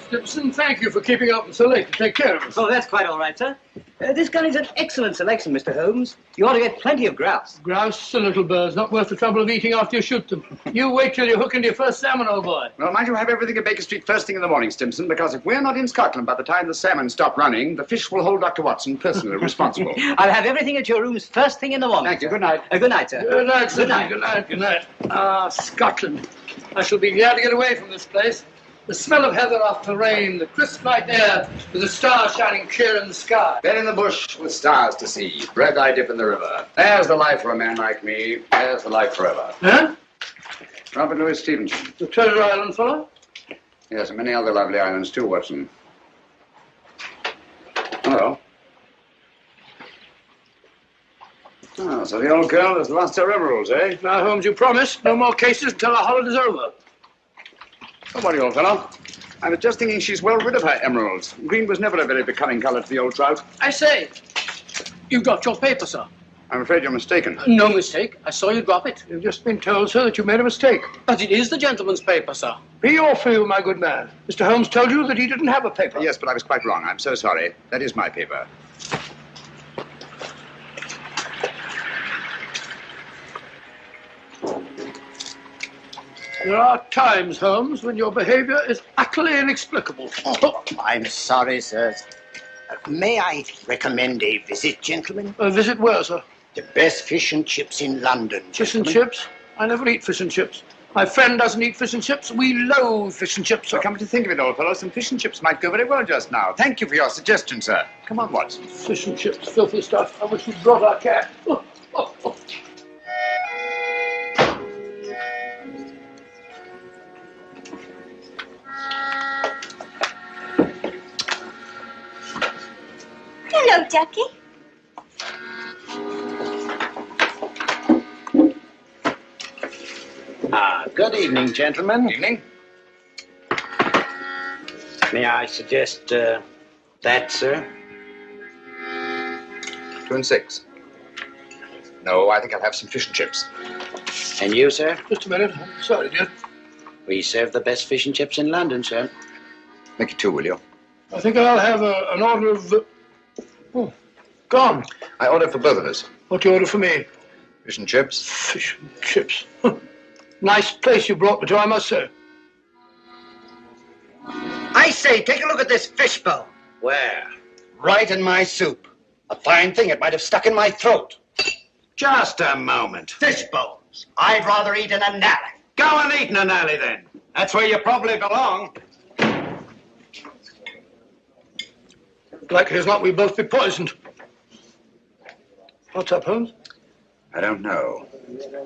Stimson, thank you for keeping up so late to take care of us. Oh, that's quite all right, sir. This gun is an excellent selection, Mr. Holmes. You ought to get plenty of grouse. Grouse and little birds, not worth the trouble of eating after you shoot them. You wait till you hook into your first salmon, old boy. Well, mind you have everything at Baker Street first thing in the morning, Stimson, because if we're not in Scotland by the time the salmon stop running, the fish will hold Dr. Watson personally responsible. I'll have everything at your rooms first thing in the morning. Thank you. Good night. Good night, sir. Good night, sir. Good night. Good night. Good night. Ah, Scotland. I shall be glad to get away from this place. The smell of heather after rain, the crisp night air, with the stars shining clear in the sky. Bed in the bush with stars to see, bread I dip in the river. There's the life for a man like me. There's the life forever. Huh? Robert Louis Stevenson. The Treasure Island fellow? Yes, and many other lovely islands too, Watson. Hello. Oh, so the old girl has lost her emeralds, eh? Now, Holmes, you promised no more cases until our holiday's over. Don't worry, old fellow. I was just thinking she's well rid of her emeralds. Green was never a very becoming colour to the old trout. I say, you dropped your paper, sir. I'm afraid you're mistaken. No mistake. I saw you drop it. You've just been told, sir, that you made a mistake. But it is the gentleman's paper, sir. Be or for you, my good man. Mr. Holmes told you that he didn't have a paper. Yes, but I was quite wrong. I'm so sorry. That is my paper. There are times, Holmes, when your behavior is utterly inexplicable. Oh, I'm sorry, sir. May I recommend a visit, gentlemen? A visit where, sir? The best fish and chips in London, Fish and gentlemen. chips? I never eat fish and chips. My friend doesn't eat fish and chips. We loathe fish and chips, sir. Well, come to think of it, old fellow, some fish and chips might go very well just now. Thank you for your suggestion, sir. Come on, Watson. Fish and chips, filthy stuff. I wish you'd brought our cat. Oh, oh, oh. Hello, Ducky. Good evening, gentlemen. Evening. May I suggest that, sir? 2 and 6. No, I think I'll have some fish and chips. And you, sir? Just a minute. I'm sorry, dear. We serve the best fish and chips in London, sir. Make it 2, will you? I think I'll have an order of... Oh, gone. I order for both of us. What do you order for me? Fish and chips. Fish and chips. Nice place you brought me to, I must say. I say, take a look at this fishbowl. Where? Right in my soup. A fine thing. It might have stuck in my throat. Just a moment. Fishbowls. I'd rather eat in an alley. Go and eat in an alley, then. That's where you probably belong. Likely as not, we'll both be poisoned. What's up, Holmes? I don't know.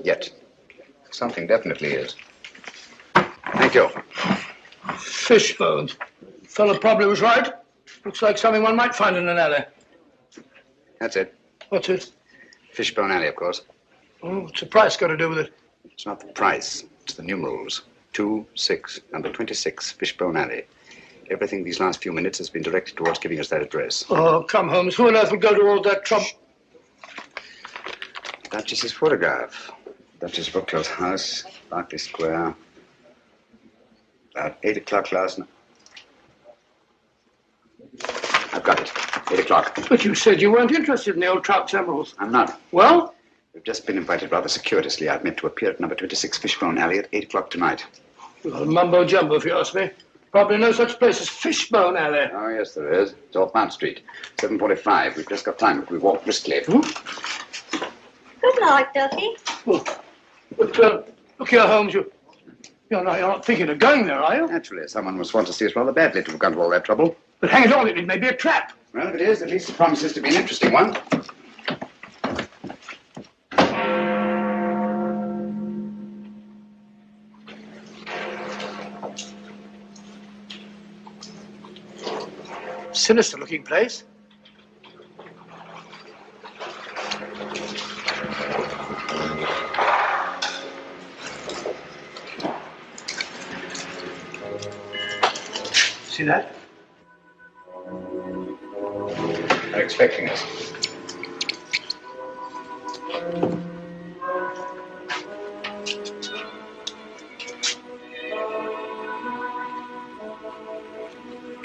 Yet. Something definitely is. Thank you. Fish bones. Fellow probably was right. Looks like something one might find in an alley. That's it. What's it? Fishbone Alley, of course. Oh, what's the price got to do with it? It's not the price. It's the numerals. 2, 6, number 26, Fishbone Alley. Everything these last few minutes has been directed towards giving us that address. Oh, come, Holmes. Who on earth would go to all that trouble? Duchess's photograph. Duchess Brookfield House, Berkeley Square. About 8 o'clock last night. I've got it. 8 o'clock. But you said you weren't interested in the old trout emeralds. I'm not. Well? We've just been invited rather circuitously. I've meant to appear at number 26 Fishbone Alley at 8 o'clock tonight. Well, mumbo jumbo, if you ask me. Probably no such place as Fishbone Alley. Oh, yes, there is. It's off Mount Street. 7:45. We've just got time if we walk briskly. Good night, Ducky. Oh, but, look here, Holmes, You're not thinking of going there, are you? Naturally, someone must want to see us rather badly to have gone to all that trouble. But hang it all, it may be a trap. Well, if it is, at least it promises to be an interesting one. Sinister-looking place. See that? They're expecting us.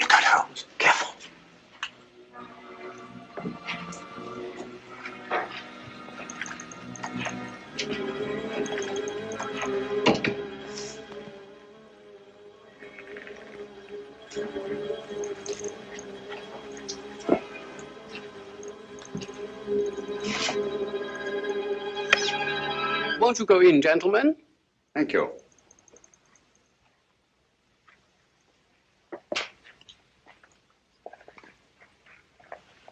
Look out, Holmes. Careful. Won't you go in, gentlemen? Thank you.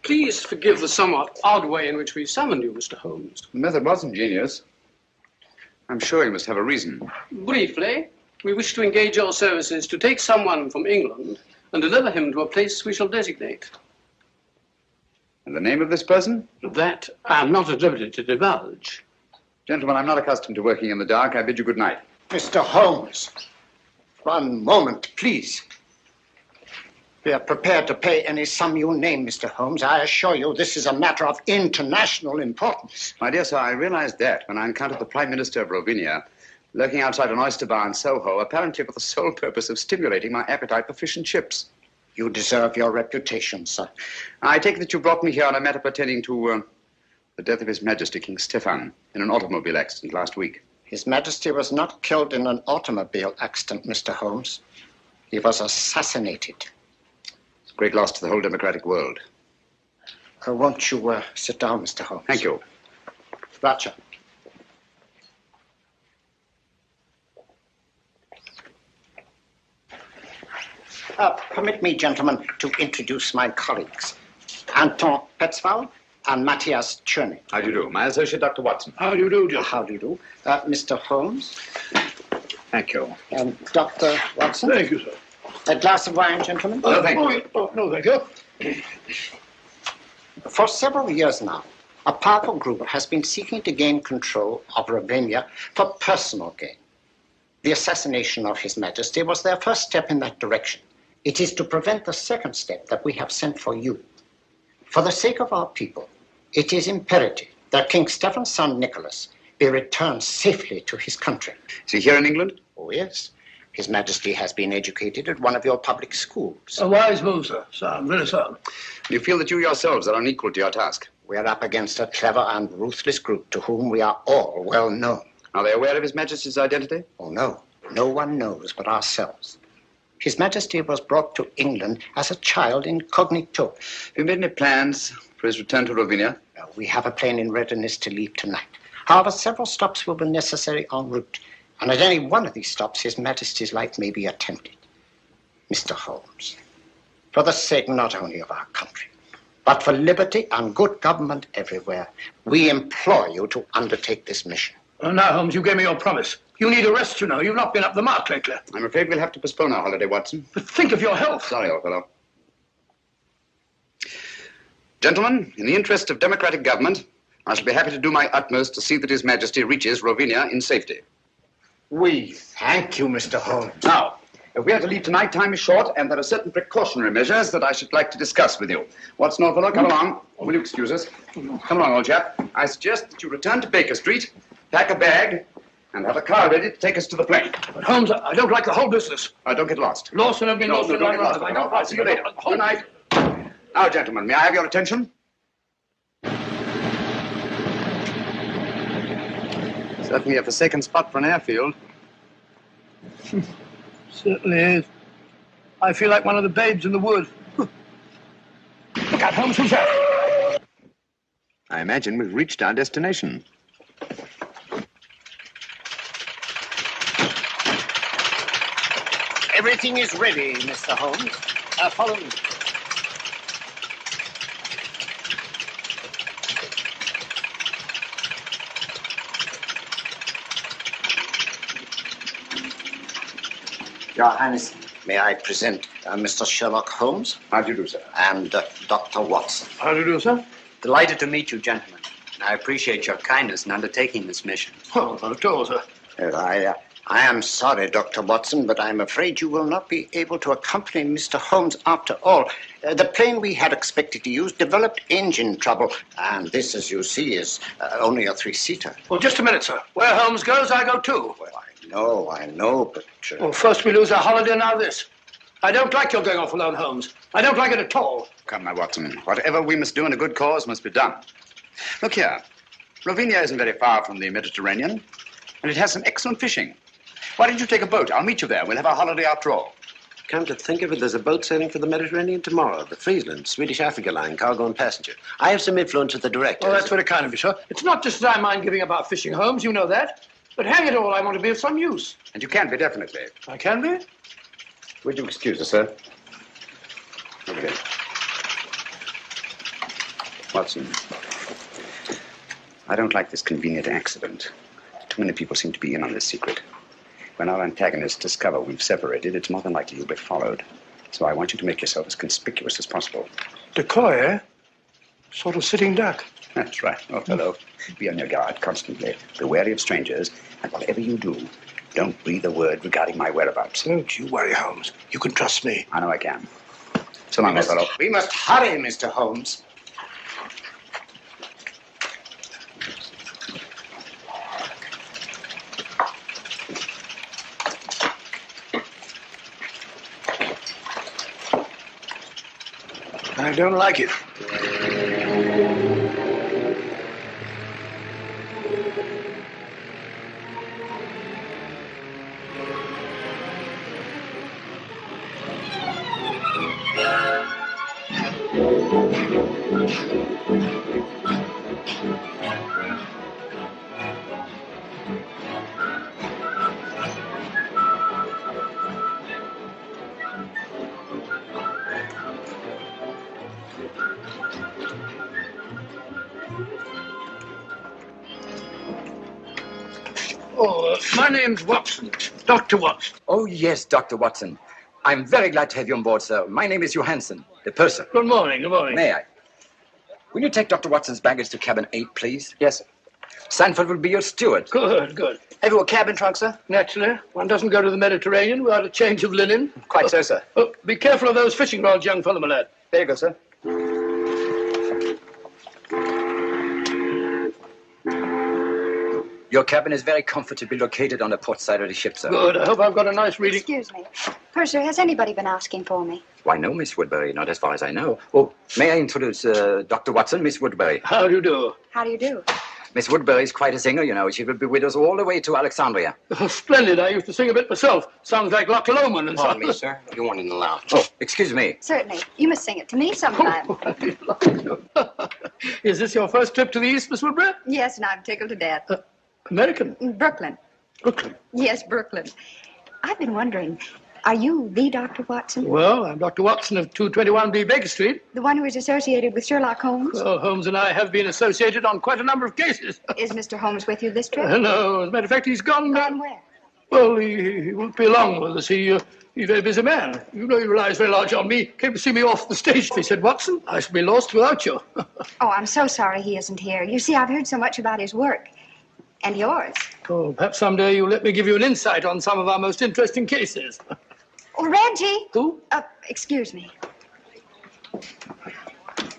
Please forgive the somewhat odd way in which we summoned you, Mr. Holmes. The method was ingenious. I'm sure you must have a reason. Briefly, we wish to engage your services to take someone from England and deliver him to a place we shall designate. And the name of this person? That I am not at liberty to divulge. Gentlemen, I'm not accustomed to working in the dark. I bid you good night. Mr. Holmes, 1 moment, please. We are prepared to pay any sum you name, Mr. Holmes. I assure you this is a matter of international importance. My dear sir, I realized that when I encountered the Prime Minister of Rovinia lurking outside an oyster bar in Soho, apparently for the sole purpose of stimulating my appetite for fish and chips. You deserve your reputation, sir. I take it that you brought me here on a matter pertaining to the death of His Majesty King Stefan in an automobile accident last week. His Majesty was not killed in an automobile accident, Mr. Holmes. He was assassinated. It's a great loss to the whole democratic world. Won't you sit down, Mr. Holmes? Thank you. Roger. Permit me, gentlemen, to introduce my colleagues. Anton Petzval and Matthias Cherney. How do you do? My associate, Dr. Watson. How do you do, John? How do you do? Mr. Holmes Thank you. and Dr. Watson. Thank you, sir. A glass of wine, gentlemen? No, thank you. No, thank you. For several years now, a powerful group has been seeking to gain control of Ravinia for personal gain. The assassination of His Majesty was their first step in that direction. It is to prevent the second step that we have sent for you. For the sake of our people, it is imperative that King Stephen's son Nicholas be returned safely to his country. Is he here in England? Oh, yes. His Majesty has been educated at one of your public schools. A wise move, sir. Sound, very sound. Do you feel that you yourselves are unequal to your task? We are up against a clever and ruthless group to whom we are all well known. Are they aware of His Majesty's identity? Oh, no. No one knows but ourselves. His Majesty was brought to England as a child incognito. Have you made any plans for his return to Rovinia? We have a plane in readiness to leave tonight. However, several stops will be necessary en route. And at any one of these stops, His Majesty's life may be attempted. Mr. Holmes, for the sake not only of our country, but for liberty and good government everywhere, we implore you to undertake this mission. Well, now, Holmes, you gave me your promise. You need a rest, you know. You've not been up the mark lately. I'm afraid we'll have to postpone our holiday, Watson. But think of your health. Sorry, old fellow. Gentlemen, in the interest of democratic government, I shall be happy to do my utmost to see that His Majesty reaches Rovinia in safety. We thank you, Mr. Holmes. Now, if we are to leave tonight, time is short, and there are certain precautionary measures that I should like to discuss with you. Watson, old fellow, come along. Will you excuse us? Come along, old chap. I suggest that you return to Baker Street, pack a bag, and have a car ready to take us to the plane. But, Holmes, I don't like the whole business. Don't get lost. Lost and I've been lost. Don't get lost. I'll see you later. Good night. Now, gentlemen, may I have your attention? Certainly a forsaken spot for an airfield. Certainly is. I feel like one of the babes in the wood. Look out, Holmes, who's that? I imagine we've reached our destination. Everything is ready, Mr. Holmes. Follow me. Your Highness. May I present Mr. Sherlock Holmes? How do you do, sir? And Dr. Watson. How do you do, sir? Delighted to meet you, gentlemen. I appreciate your kindness in undertaking this mission. Oh, not at all, sir. I am sorry, Dr. Watson, but I'm afraid you will not be able to accompany Mr. Holmes after all. The plane we had expected to use developed engine trouble, and this, as you see, is only a three-seater. Well, just a minute, sir. Where Holmes goes, I go too. Well, I know, but... Well, first we lose our holiday, now this. I don't like your going off alone, Holmes. I don't like it at all. Come, my Watson. Whatever we must do in a good cause must be done. Look here. Rovenia isn't very far from the Mediterranean, and it has some excellent fishing. Why don't you take a boat? I'll meet you there. We'll have our holiday after all. Come to think of it, there's a boat sailing for the Mediterranean tomorrow, the Friesland, Swedish Africa line, cargo and passenger. I have some influence with the director. Oh, that's very kind of you, sir. It's not just that I mind giving up our fishing, Holmes. You know that. But hang it all, I want to be of some use. And you can be, definitely. I can be? Would you excuse us, sir? Okay. Watson, I don't like this convenient accident. Too many people seem to be in on this secret. When our antagonists discover we've separated, it's more than likely you'll be followed. So I want you to make yourself as conspicuous as possible. Decoy, eh? Sort of sitting duck. That's right, old fellow. Be on your guard constantly. Be wary of strangers, and whatever you do, don't breathe a word regarding my whereabouts. Don't you worry, Holmes. You can trust me. I know I can. So long, old fellow. We must hurry, Mr. Holmes. I don't like it. My name's Watson, Dr. Watson. Oh, yes, Dr. Watson. I'm very glad to have you on board, sir. My name is Johansson, the purser. Good morning, good morning. May I? Will you take Dr. Watson's baggage to cabin 8, please? Yes, sir. Sanford will be your steward. Good, good. Have you a cabin trunk, sir? Naturally, one doesn't go to the Mediterranean without a change of linen. Quite so, sir. Oh, be careful of those fishing rods, young fellow, my lad. There you go, sir. Your cabin is very comfortably located on the port side of the ship, sir. Good, I hope I've got a nice reading. Excuse me. Purser, has anybody been asking for me? Why, no, Miss Woodbury, not as far as I know. Oh, may I introduce Dr. Watson, Miss Woodbury? How do you do? How do you do? Miss Woodbury is quite a singer, you know. She will be with us all the way to Alexandria. Oh, splendid. I used to sing a bit myself. Sounds like Loch Lomond and Pardon so. me, sir. You want in the lounge. Oh, excuse me. Certainly. You must sing it to me sometime. Is this your first trip to the East, Miss Woodbury? Yes, and I'm tickled to death. American. Brooklyn. Brooklyn. Yes, Brooklyn. I've been wondering, are you the Dr. Watson? Well, I'm Dr. Watson of 221B Baker Street. The one who is associated with Sherlock Holmes? Well, Holmes and I have been associated on quite a number of cases. Is Mr. Holmes with you this trip? No, as a matter of fact, he's gone. Gone where? Well, he won't be long with us. He's a very busy man. You know he relies very large on me. Came to see me off the stage. He said, Watson, I shall be lost without you. Oh, I'm so sorry he isn't here. You see, I've heard so much about his work. And yours. Oh, perhaps someday you'll let me give you an insight on some of our most interesting cases. Oh, Reggie! Who? Excuse me.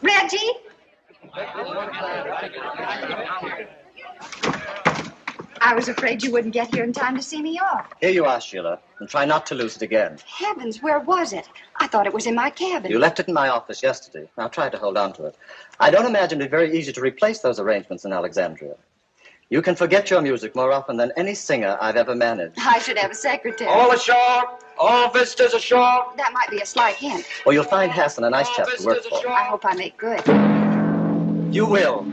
Reggie? I was afraid you wouldn't get here in time to see me off. Here you are, Sheila, and try not to lose it again. Heavens, where was it? I thought it was in my cabin. You left it in my office yesterday. Now try to hold on to it. I don't imagine it very easy to replace those arrangements in Alexandria. You can forget your music more often than any singer I've ever managed. I should have a secretary. All ashore! All visitors ashore! That might be a slight hint. Well, you'll find Hassan a nice chap to work for. I hope I make good. You will.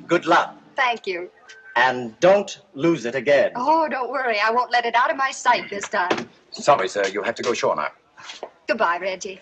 Good luck. Thank you. And don't lose it again. Oh, don't worry. I won't let it out of my sight this time. Sorry, sir, you have to go ashore now. Goodbye, Reggie.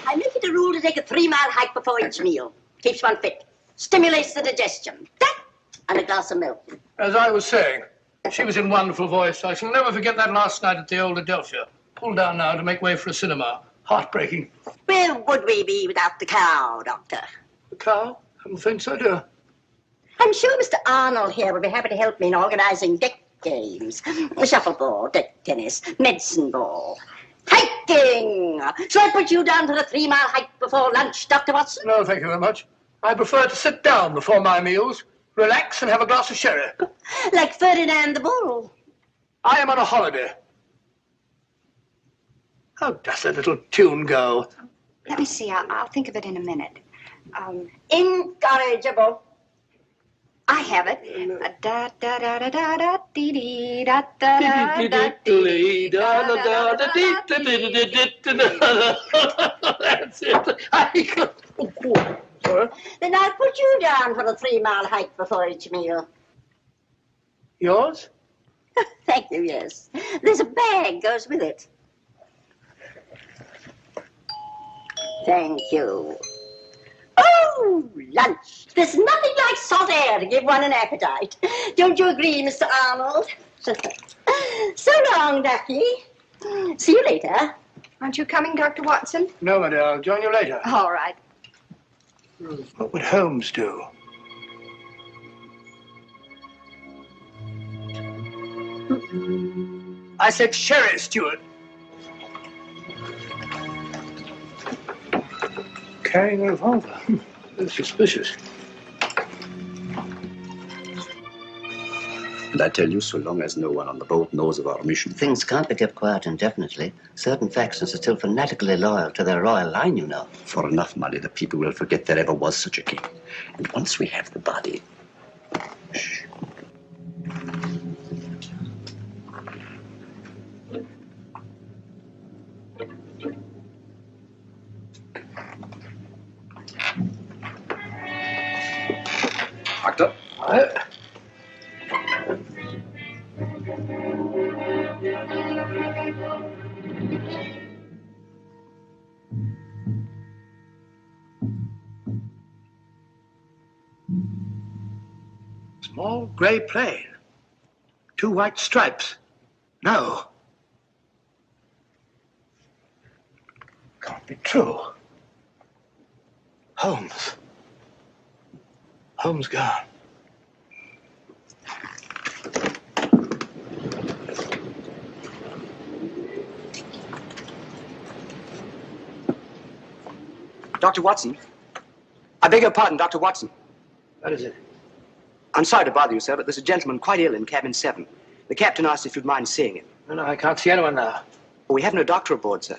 I make it a rule to take a 3-mile hike before each meal. Keeps one fit. Stimulates the digestion. That and a glass of milk. As I was saying, she was in wonderful voice. I shall never forget that last night at the Old Adelphia. Pulled down now to make way for a cinema. Heartbreaking. Where would we be without the cow, Doctor? The cow? I'm afraid so, dear. I'm sure Mr. Arnold here will be happy to help me in organizing deck games. Shuffleboard, deck tennis, medicine ball. Hiking! Shall I put you down for a 3-mile hike before lunch, Dr. Watson? No, thank you very much. I prefer to sit down before my meals, relax and have a glass of sherry. Like Ferdinand the Bull. I am on a holiday. How does the little tune go? Let me see. I'll think of it in a minute. Incorrigible. I have it. Da da da da da da dee dee da da da da dee da da da That's it. Sorry. Then I'll put you down for a 3-mile hike before each meal. Yours? Thank you, yes. There's a bag goes with it. Thank you. Oh, lunch. There's nothing like salt air to give one an appetite. Don't you agree, Mr. Arnold? So long, Ducky. See you later. Aren't you coming, Dr. Watson? No, my dear. I'll join you later. All right. What would Holmes do? I said sherry, Stewart. Carrying a revolver. That's suspicious. And I tell you, so long as no one on the boat knows of our mission. Things can't be kept quiet indefinitely. Certain factions are still fanatically loyal to their royal line, you know. For enough money, the people will forget there ever was such a king. And once we have the body... Shh. Doctor? Small gray plane. 2 white stripes. No. Can't be true. Holmes. Holmes gone. Dr. Watson. I beg your pardon, Dr. Watson. What is it? I'm sorry to bother you, sir, but there's a gentleman quite ill in cabin 7. The captain asked if you'd mind seeing him. No, I can't see anyone now. Well, we have no doctor aboard, sir.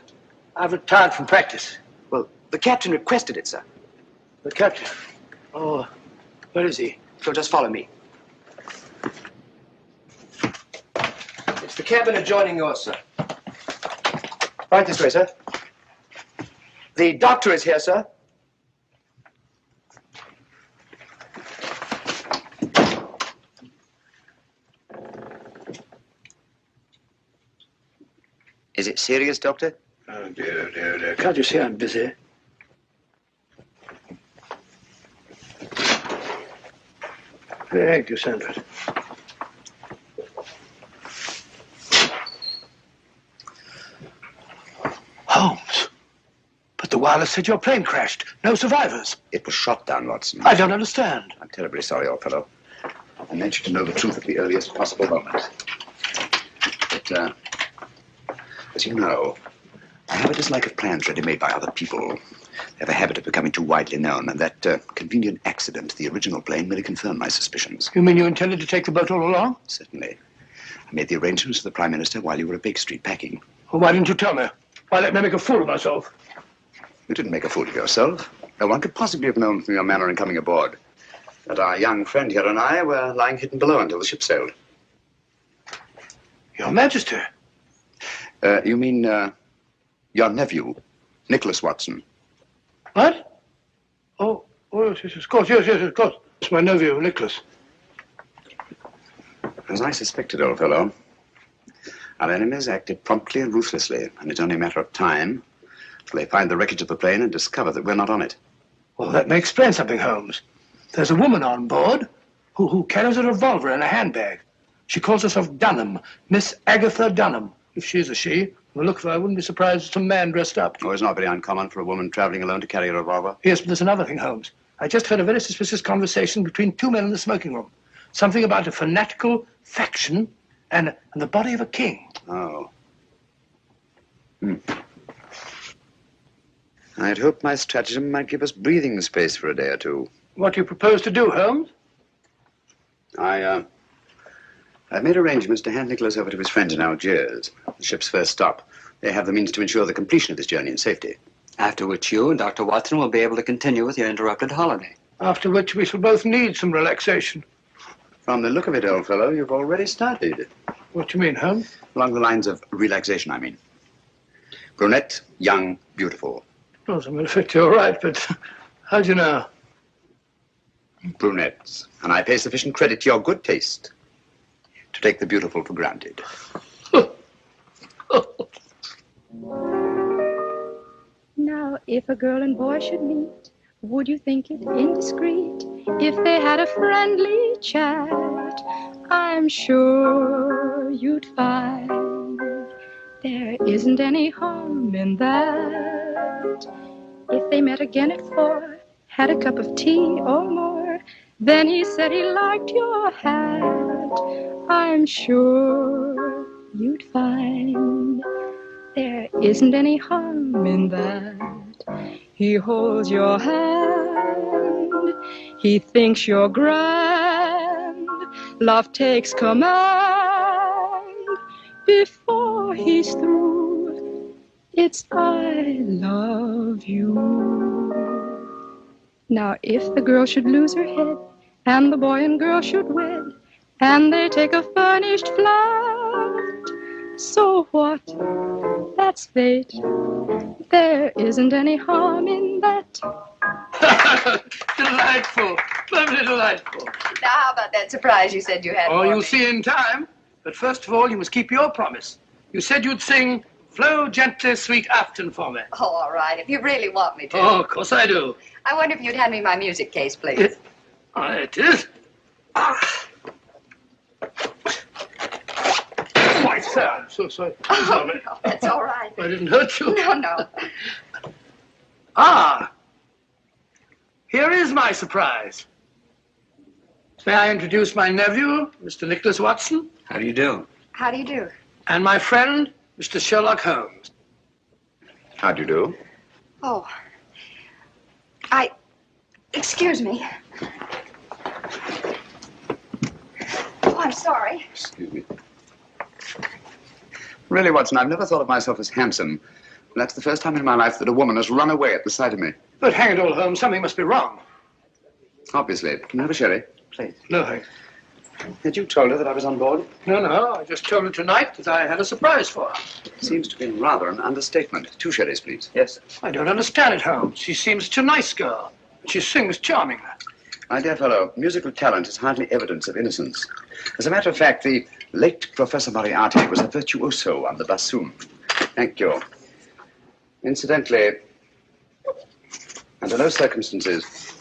I've retired from practice. Well, the captain requested it, sir. The captain? Oh, where is he? So just follow me. It's the cabin adjoining yours, sir. Right this way, sir. The doctor is here, sir. Is it serious, Doctor? Oh, dear, dear, dear. Can't you see I'm busy? Thank you, Sandford. Holmes. But the wireless said your plane crashed. No survivors. It was shot down, Watson. I don't understand. I'm terribly sorry, old fellow. I meant you to know the truth at the earliest possible moment. But, as you know, I have a dislike of plans ready-made by other people. have a habit of becoming too widely known, and that convenient accident to the original plane merely confirmed my suspicions. You mean you intended to take the boat all along? Certainly. I made the arrangements for the Prime Minister while you were at Baker Street packing. Well, why didn't you tell me? Why let me make a fool of myself? You didn't make a fool of yourself. No one could possibly have known from your manner in coming aboard that our young friend here and I were lying hidden below until the ship sailed. Your Majesty. You mean your nephew, Nicholas Watson. What? Oh, yes, of course, yes, of course. It's my nephew, Nicholas. As I suspected, old fellow, our enemies acted promptly and ruthlessly, and it's only a matter of time till they find the wreckage of the plane and discover that we're not on it. Well, that may explain something, Holmes. There's a woman on board who carries a revolver in a handbag. She calls herself Dunham, Miss Agatha Dunham. If she's a she, well, look, I wouldn't be surprised if some man dressed up. Oh, it's not very uncommon for a woman traveling alone to carry a revolver. Yes, but there's another thing, Holmes. I just heard a very suspicious conversation between two men in the smoking room. Something about a fanatical faction and the body of a king. Oh. I'd hoped my stratagem might give us breathing space for a day or two. What do you propose to do, Holmes? I've made arrangements to hand Nicholas over to his friends in Algiers, the ship's first stop. They have the means to ensure the completion of this journey in safety. After which you and Dr. Watson will be able to continue with your interrupted holiday. After which we shall both need some relaxation. From the look of it, old fellow, you've already started. What do you mean, Holmes? Along the lines of relaxation, I mean. Brunette, young, beautiful. Oh, I'm going to fit you all right, but how do you know? Brunettes. And I pay sufficient credit to your good taste to take the beautiful for granted. Now, if a girl and boy should meet, would you think it indiscreet if they had a friendly chat? I'm sure you'd find there isn't any harm in that. If they met again at 4, had a cup of tea or more, then he said he liked your hat, I'm sure you'd find there isn't any harm in that. He holds your hand, he thinks you're grand, love takes command. Before he's through, it's I love you. Now if the girl should lose her head, and the boy and girl should wed, and they take a furnished flat, so what? That's fate. There isn't any harm in that. Delightful. Lovely delightful. Now, how about that surprise you said you had Oh, for you'll me? see in time. But first of all, you must keep your promise. You said you'd sing Flow Gently, Sweet Afton for me. Oh, all right, if you really want me to. Oh, of course I do. I wonder if you'd hand me my music case, please. It is. Why, sir, I'm so sorry. Oh, no, that's all right. I didn't hurt you. No, no. Ah, here is my surprise. May I introduce my nephew, Mr. Nicholas Watson? How do you do? How do you do? And my friend, Mr. Sherlock Holmes. How do you do? Oh, excuse me. Oh, I'm sorry. Excuse me. Really, Watson, I've never thought of myself as handsome. That's the first time in my life that a woman has run away at the sight of me. But hang it all, Holmes, something must be wrong. Obviously. Can you have a sherry? Please. No, thanks. Had you told her that I was on board? No, I just told her tonight that I had a surprise for her. Seems to be rather an understatement. 2 sherries, please. Yes. I don't understand it, Holmes. She seems such a nice girl. She sings charmingly. My dear fellow, musical talent is hardly evidence of innocence. As a matter of fact, the late Professor Moriarty was a virtuoso on the bassoon. Thank you. Incidentally, under no circumstances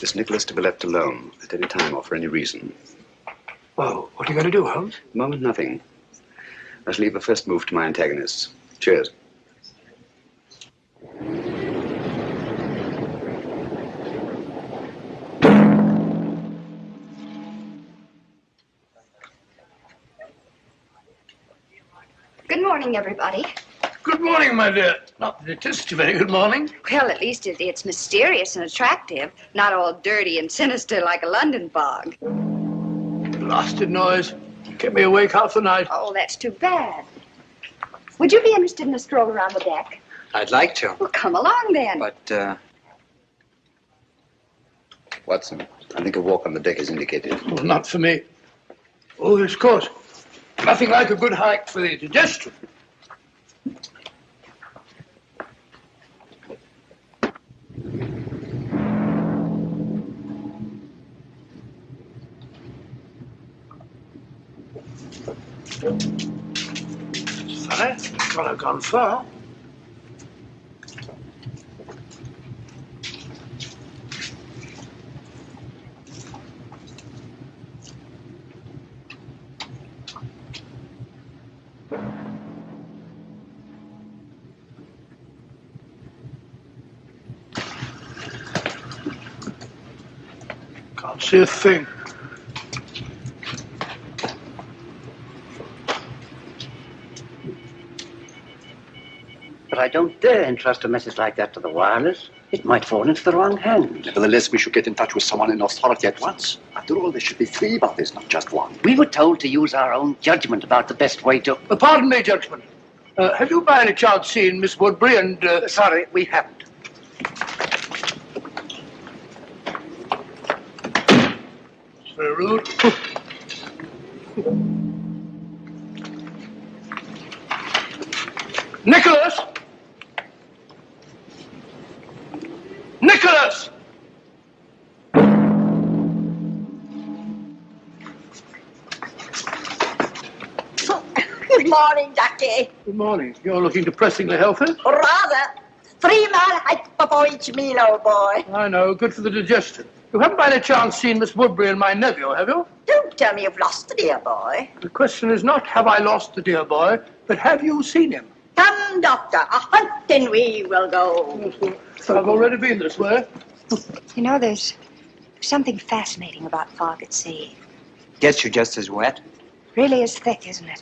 is Nicholas to be left alone at any time or for any reason. Well, what are you going to do, Holmes? At the moment, nothing. I shall leave the first move to my antagonists. Cheers. Good morning, everybody. Good morning, my dear. Not that it is a very good morning. Well, at least it's mysterious and attractive, not all dirty and sinister like a London fog. Blasted noise. Kept me awake half the night. Oh, that's too bad. Would you be interested in a stroll around the deck? I'd like to. Well, come along then. But, Watson, I think a walk on the deck is indicated. Well, not for me. Oh, yes, of course. Nothing like a good hike for the digestion. Funny, thought I'd gone far. Can't see a thing. But I don't dare entrust a message like that to the wireless. It might fall into the wrong hands. Nevertheless, we should get in touch with someone in authority at once. After all, there should be 3 bodies, not just 1. We were told to use our own judgment about the best way to... Pardon me, gentlemen. Have you by any chance seen Miss Woodbury and... Sorry, we haven't. It's very rude. Nicholas! Nicholas! Good morning, Ducky. Good morning. You're looking depressingly healthy. Rather. 3 mile hike before each meal, old boy. I know. Good for the digestion. You haven't by any chance seen Miss Woodbury and my nephew, have you? Don't tell me you've lost the dear boy. The question is not have I lost the dear boy, but have you seen him? Come, Doctor, a hunting we will go. I've already been this way. You know, there's something fascinating about fog at sea. Gets you just as wet. Really is thick, isn't it?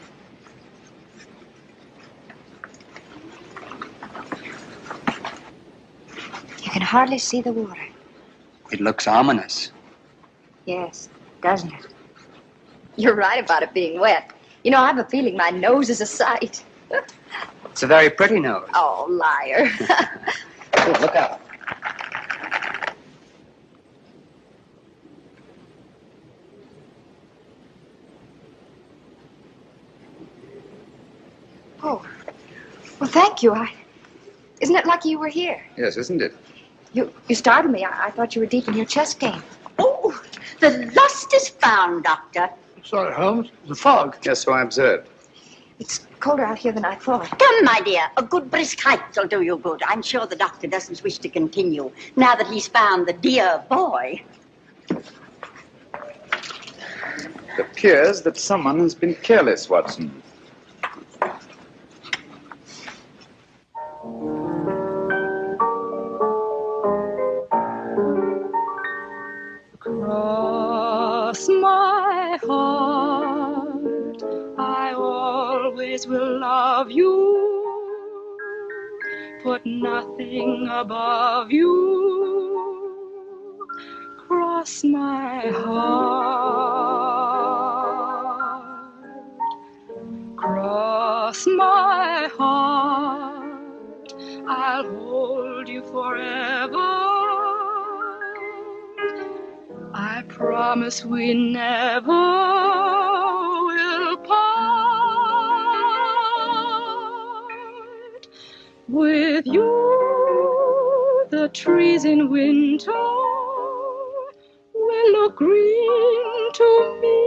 You can hardly see the water. It looks ominous. Yes, doesn't it? You're right about it being wet. You know, I have a feeling my nose is a sight. It's a very pretty nose. Oh, liar. Oh, look out. Oh, well, thank you. Isn't it lucky you were here? Yes, isn't it? You startled me. I thought you were deep in your chess game. Oh, the lost is found, Doctor. Sorry, Holmes. The fog. Yes, so I observed. It's colder out here than I thought. Come, my dear. A good brisk hike will do you good. I'm sure the doctor doesn't wish to continue now that he's found the dear boy. It appears that someone has been careless, Watson. Cross my heart, I always will love you, put nothing above you. Cross my heart, cross my heart, I'll hold you forever. I promise we never will part. With you, the trees in winter will look green to me.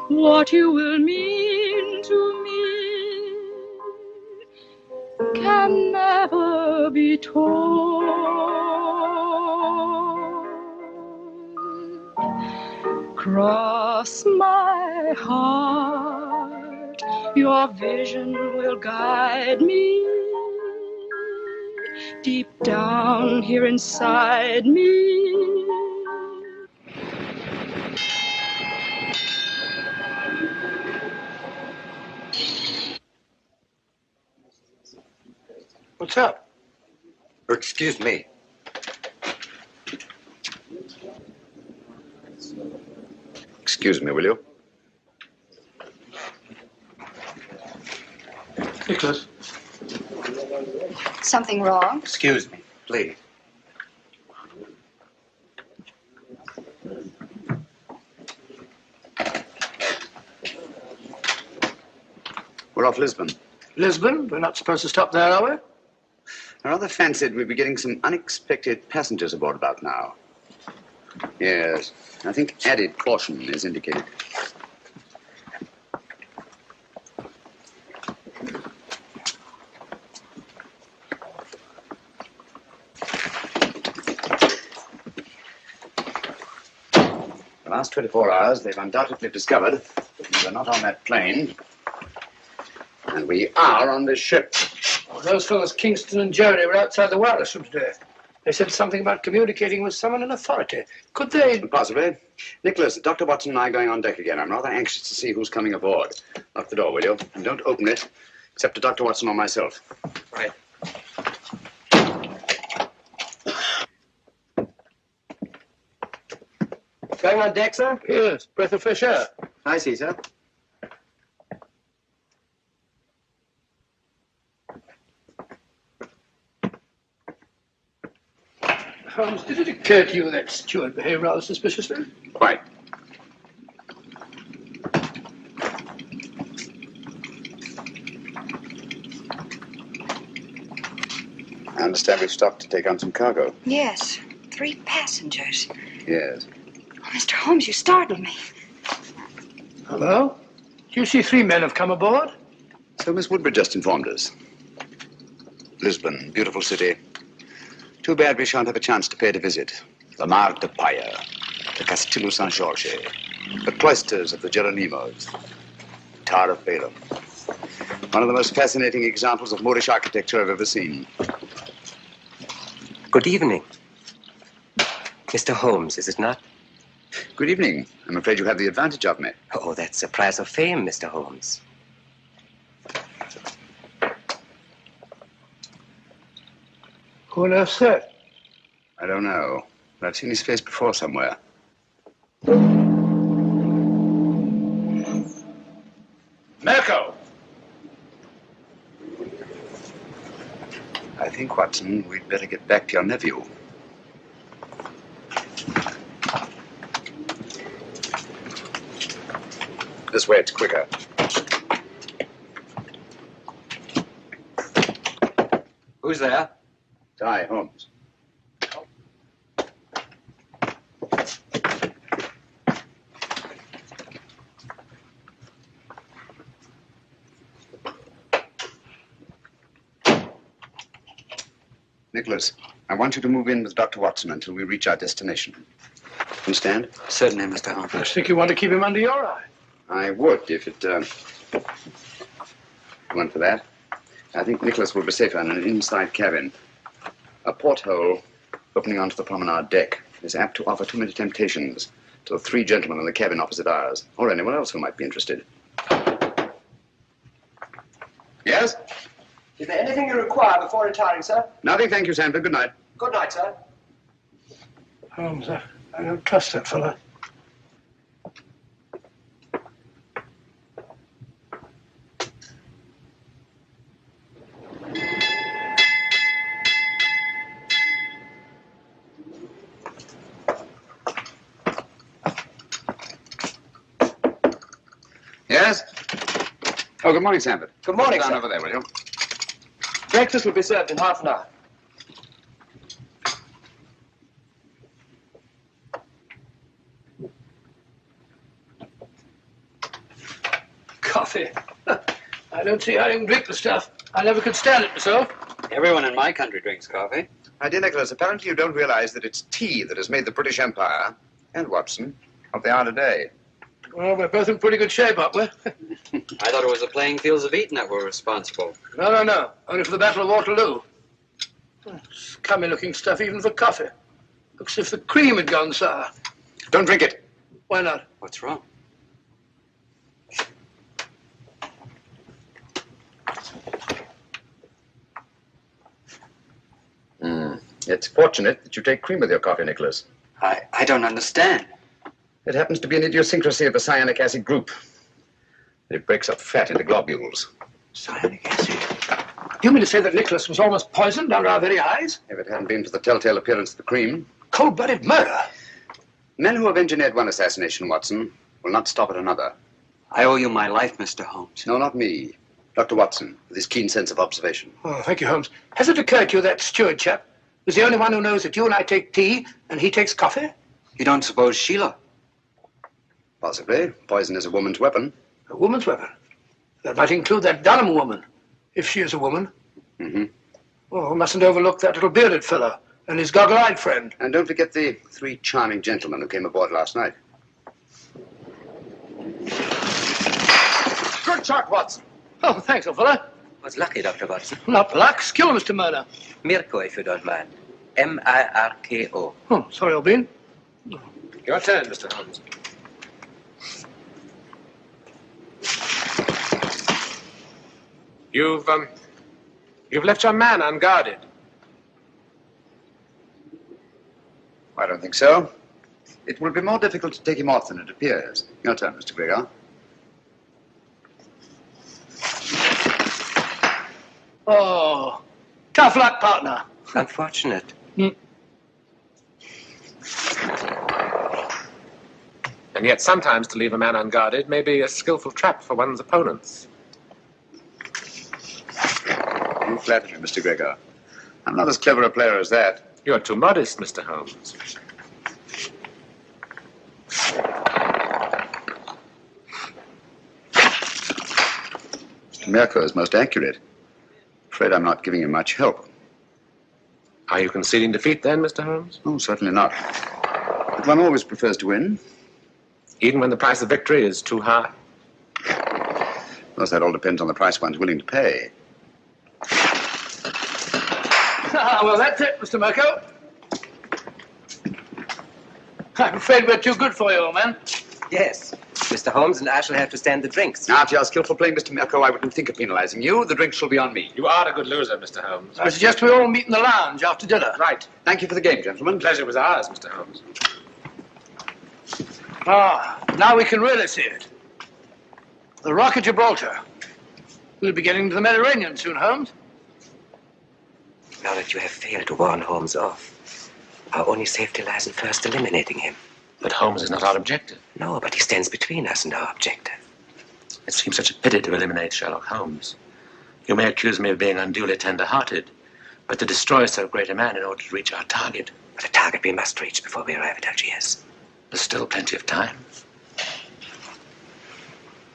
What you will mean to me can never be told. Cross my heart, your vision will guide me deep down here inside me. What's up? Excuse me. Excuse me, will you? Nicholas. Something wrong? Excuse me, please. We're off Lisbon. Lisbon? We're not supposed to stop there, are we? I rather fancied we'd be getting some unexpected passengers aboard about now. Yes, I think added caution is indicated. The last 24 hours, they've undoubtedly discovered we're not on that plane, and we are on this ship. Well, those fellows, Kingston and Jerry, were outside the wireless room today. They said something about communicating with someone in authority. Could they? Possibly. Nicholas, Dr. Watson and I are going on deck again. I'm rather anxious to see who's coming aboard. Lock the door, will you? And don't open it, except to Dr. Watson or myself. Right. Going on deck, sir? Yes, breath of fresh air. I see, sir. Holmes, did it occur to you that steward behaved rather suspiciously? Quite. I understand we've stopped to take on some cargo. Yes. 3 passengers. Yes. Oh, Mr. Holmes, you startled me. Hello? Do you see 3 men have come aboard? So Miss Woodbridge just informed us. Lisbon, beautiful city. Too bad we shan't have a chance to pay it a visit. The Mar de Paya, the Castillo San Jorge, the cloisters of the Geronimos, Tower of Balaam. One of the most fascinating examples of Moorish architecture I've ever seen. Good evening. Mr. Holmes, is it not? Good evening. I'm afraid you have the advantage of me. Oh, that's a prize of fame, Mr. Holmes. Who on earth's that? I don't know, but I've seen his face before somewhere. Mirko! I think, Watson, we'd better get back to your nephew. This way, it's quicker. Who's there? Hi, Holmes. Nicholas, I want you to move in with Dr. Watson until we reach our destination. Understand? Certainly, Mr. Holmes. I think you want to keep him under your eye. I would, if it went for that. I think Nicholas will be safer in an inside cabin. A porthole opening onto the promenade deck is apt to offer too many temptations to the 3 gentlemen in the cabin opposite ours, or anyone else who might be interested. Yes? Is there anything you require before retiring, sir? Nothing, thank you, Sanford. Good night. Good night, sir. Holmes, I don't trust that fellow. Yes? Oh, good morning, Sanford. Good morning, Down sir. over there, will you? Breakfast will be served in half an hour. Coffee. I don't see how you can drink the stuff. I never could stand it myself. Everyone in my country drinks coffee. My dear Nicholas, apparently you don't realize that it's tea that has made the British Empire, and Watson, what they are today. Well, we're both in pretty good shape, aren't we? I thought it was the playing fields of Eton that were responsible. No. Only for the Battle of Waterloo. Scummy-looking stuff, even for coffee. Looks as if the cream had gone sour. Don't drink it. Why not? What's wrong? It's fortunate that you take cream with your coffee, Nicholas. I don't understand. It happens to be an idiosyncrasy of the cyanic acid group. It breaks up fat into globules. Cyanic acid? You mean to say that Nicholas was almost poisoned under our very eyes? If it hadn't been for the telltale appearance of the cream. Cold-blooded murder? Men who have engineered one assassination, Watson, will not stop at another. I owe you my life, Mr. Holmes. No, not me. Dr. Watson, with his keen sense of observation. Oh, thank you, Holmes. Has it occurred to you that steward chap was the only one who knows that you and I take tea and he takes coffee? You don't suppose Sheila? Possibly. Poison is a woman's weapon. A woman's weapon? That might include that Dunham woman, if she is a woman. Mm-hmm. Oh, we mustn't overlook that little bearded fellow and his goggle-eyed friend. And don't forget the 3 charming gentlemen who came aboard last night. Good shot, Watson. Oh, thanks, old fellow. Was lucky, Dr. Watson. Not luck. Skill, Mr. Murder. Mirko, if you don't mind. M-I-R-K-O. Oh, sorry, old bean. Your turn, Mr. Holmes. You've left your man unguarded. I don't think so. It will be more difficult to take him off than it appears. Your turn, Mr. Gregor. Oh, tough luck, partner. Unfortunate. And yet sometimes to leave a man unguarded may be a skillful trap for one's opponents. You flatter me, Mr. Gregor. I'm not as clever a player as that. You're too modest, Mr. Holmes. Mr. Mirko is most accurate. Afraid I'm not giving him much help. Are you conceding defeat then, Mr. Holmes? Oh, certainly not. But one always prefers to win. Even when the price of victory is too high? Of course, that all depends on the price one's willing to pay. Well, that's it, Mr. Mirko. I'm afraid we're too good for you, old man. Yes. Mr. Holmes and I shall have to stand the drinks. Now, if you're skillful playing, Mr. Mirko, I wouldn't think of penalizing you. The drinks shall be on me. You are a good loser, Mr. Holmes. I suggest we all meet in the lounge after dinner. Right. Thank you for the game, gentlemen. Pleasure was ours, Mr. Holmes. Now we can really see it. The Rock of Gibraltar. We'll be getting to the Mediterranean soon, Holmes. Now that you have failed to warn Holmes off, our only safety lies in first eliminating him. But Holmes is not our objective. No, but he stands between us and our objective. It seems such a pity to eliminate Sherlock Holmes. You may accuse me of being unduly tender-hearted, but to destroy so great a man in order to reach our target. But a target we must reach before we arrive at Algiers. There's still plenty of time.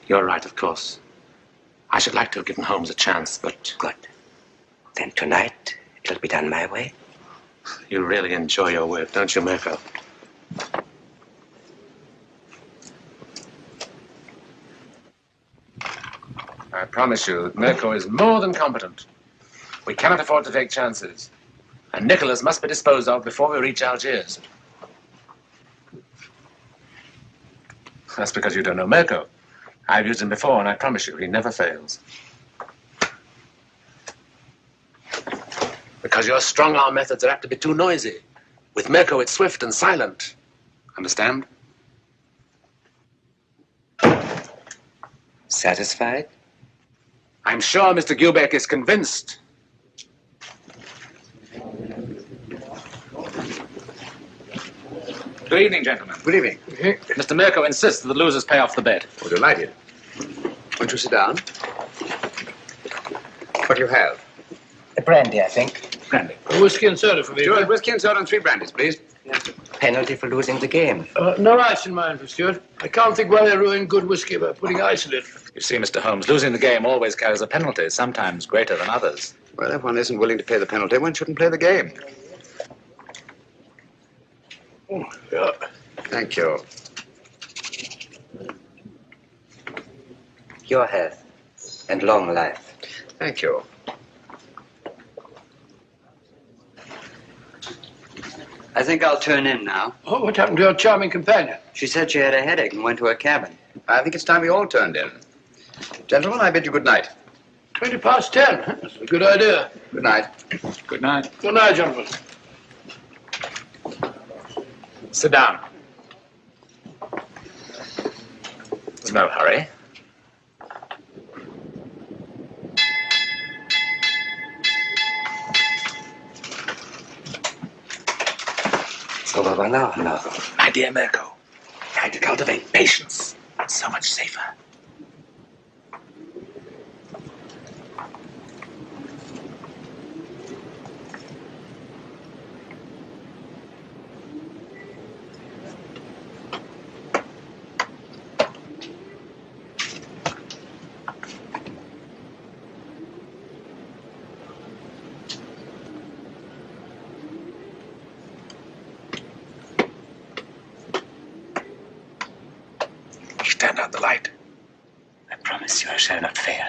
You're right, of course. I should like to have given Holmes a chance, but... Good. Then tonight, it'll be done my way. You really enjoy your work, don't you, Mirko? I promise you that Mirko is more than competent. We cannot afford to take chances. And Nicholas must be disposed of before we reach Algiers. That's because you don't know Mirko. I've used him before, and I promise you, he never fails. Because your strong-arm methods are apt to be too noisy. With Mirko, it's swift and silent. Understand? Satisfied? I'm sure Mr. Gilbeck is convinced. Good evening, gentlemen. Good evening. Mr. Mirko insists that the losers pay off the bet. Oh, delighted. Won't you sit down? What do you have? A brandy, I think. Brandy. A whiskey and soda for me. Stuart, whiskey and soda and 3 brandies, please. Penalty for losing the game. No ice in mine for Stuart. I can't think why they ruin good whiskey by putting ice in it. You see, Mr. Holmes, losing the game always carries a penalty, sometimes greater than others. Well, if one isn't willing to pay the penalty, one shouldn't play the game. Oh, yeah. Thank you. Your health and long life. Thank you. I think I'll turn in now. Oh, what happened to your charming companion? She said she had a headache and went to her cabin. I think it's time we all turned in. Gentlemen, I bid you good night. 10:20. That's a good idea. Good night. Good night. Good night, gentlemen. Sit down. There's no hurry. It's over by now. My dear Mirko, try to cultivate patience. It's so much safer. Stand out the light. I promise you I shall not fail.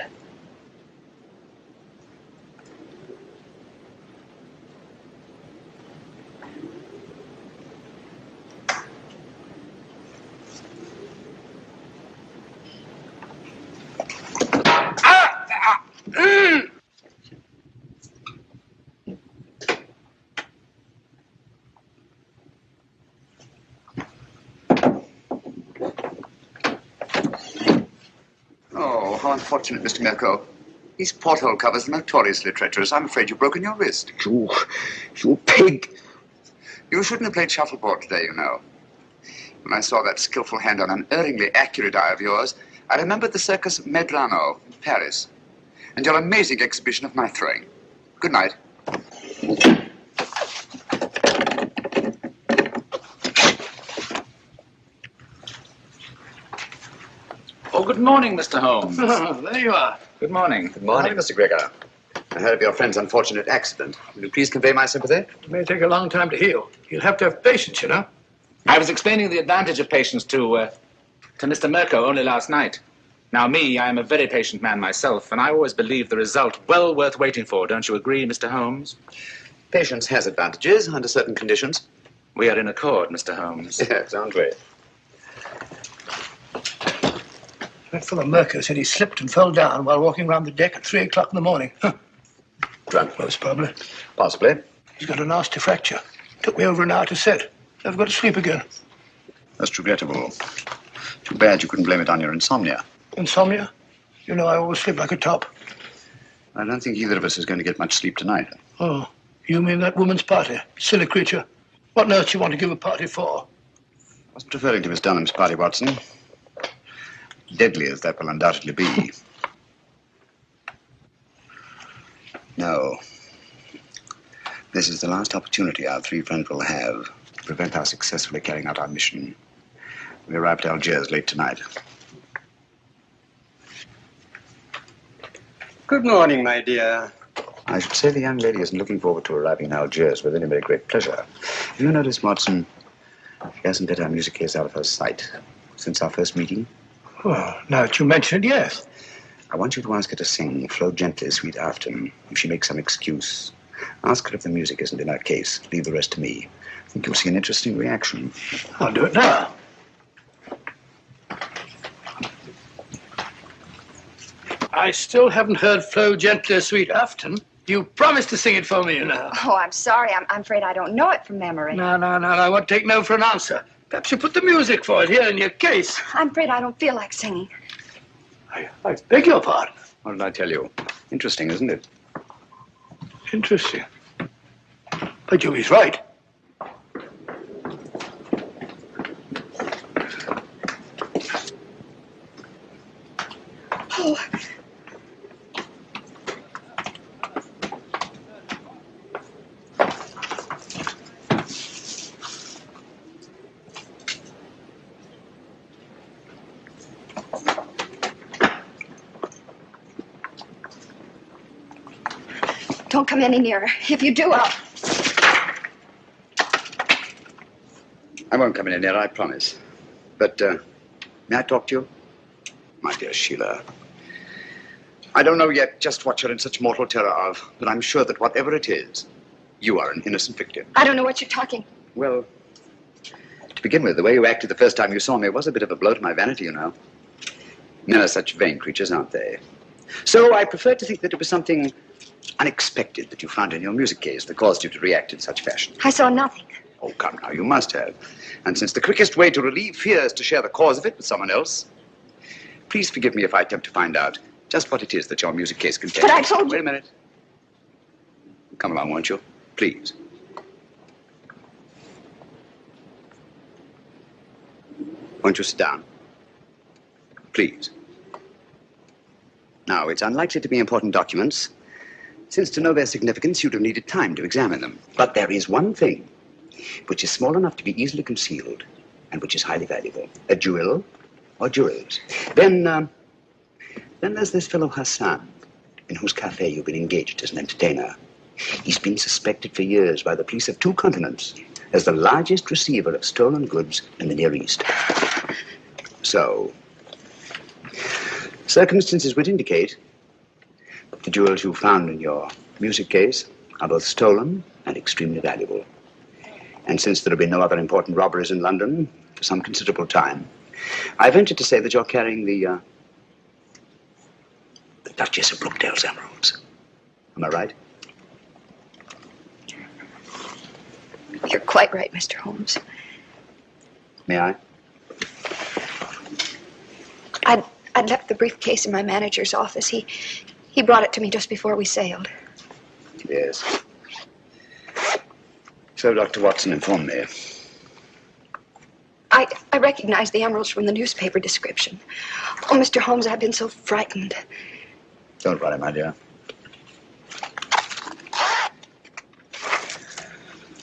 Oh, how unfortunate, Mr. Mirko. These porthole covers are notoriously treacherous. I'm afraid you've broken your wrist. You pig! You shouldn't have played shuffleboard today, you know. When I saw that skillful hand on an erringly accurate eye of yours, I remembered the Circus Medrano in Paris and your amazing exhibition of knife throwing. Good night. Oh, good morning, Mr. Holmes. There you are. Good morning. Good morning, Mr. Gregor. I heard of your friend's unfortunate accident. Will you please convey my sympathy? It may take a long time to heal. You'll have to have patience, you know. I was explaining the advantage of patience to Mr. Mirko only last night. Now, I am a very patient man myself, and I always believe the result well worth waiting for. Don't you agree, Mr. Holmes? Patience has advantages under certain conditions. We are in accord, Mr. Holmes. Yes, aren't we? That fellow Mirko said he slipped and fell down while walking around the deck at 3 o'clock in the morning. Drunk, most probably. Possibly. He's got a nasty fracture. Took me over an hour to set. I've got to sleep again. That's regrettable. Too bad you couldn't blame it on your insomnia. Insomnia? You know I always sleep like a top. I don't think either of us is going to get much sleep tonight. Oh, you mean that woman's party? Silly creature. What on earth do you want to give a party for? I wasn't referring to Miss Dunham's party, Watson. Deadly as that will undoubtedly be. No. This is the last opportunity our three friends will have to prevent our successfully carrying out our mission. We arrive at Algiers late tonight. Good morning, my dear. I should say the young lady isn't looking forward to arriving in Algiers with any very great pleasure. Have you noticed, Watson, she hasn't let our music case out of her sight since our first meeting? Well, now that you mention it, yes. I want you to ask her to sing Flow Gently, Sweet Afton. If she makes some excuse, ask her if the music isn't in her case. Leave the rest to me. I think you'll see an interesting reaction. I'll do it now. I still haven't heard Flow Gently, Sweet Afton. You promised to sing it for me, you know. Oh, I'm sorry. I'm afraid I don't know it from memory. No, I won't take no for an answer. Perhaps you put the music for it here in your case. I'm afraid I don't feel like singing. I beg your pardon. What did I tell you? Interesting, isn't it? Interesting. But he's right. Oh. Don't come any nearer. If you do, I'll... I won't come any nearer, I promise. But, may I talk to you? My dear Sheila, I don't know yet just what you're in such mortal terror of, but I'm sure that whatever it is, you are an innocent victim. I don't know what you're talking. Well, to begin with, the way you acted the first time you saw me was a bit of a blow to my vanity, you know. Men are such vain creatures, aren't they? So I prefer to think that it was something unexpected that you found in your music case that caused you to react in such fashion. I saw nothing. Oh, come now, you must have. And since the quickest way to relieve fear is to share the cause of it with someone else, please forgive me if I attempt to find out just what it is that your music case contains. But I told you... Wait a minute. Come along, won't you? Please. Won't you sit down? Please. Now, it's unlikely to be important documents, since to know their significance, you'd have needed time to examine them. But there is one thing which is small enough to be easily concealed and which is highly valuable. A jewel or jewels. Then there's this fellow Hassan, in whose cafe you've been engaged as an entertainer. He's been suspected for years by the police of 2 continents as the largest receiver of stolen goods in the Near East. So, circumstances would indicate that the jewels you found in your music case are both stolen and extremely valuable. And since there have been no other important robberies in London for some considerable time, I venture to say that you're carrying the Duchess of Brookdale's emeralds. Am I right? You're quite right, Mr. Holmes. May I? I'd left the briefcase in my manager's office. He brought it to me just before we sailed. Yes. So Dr. Watson informed me. I recognized the emeralds from the newspaper description. Oh, Mr. Holmes, I've been so frightened. Don't worry, my dear.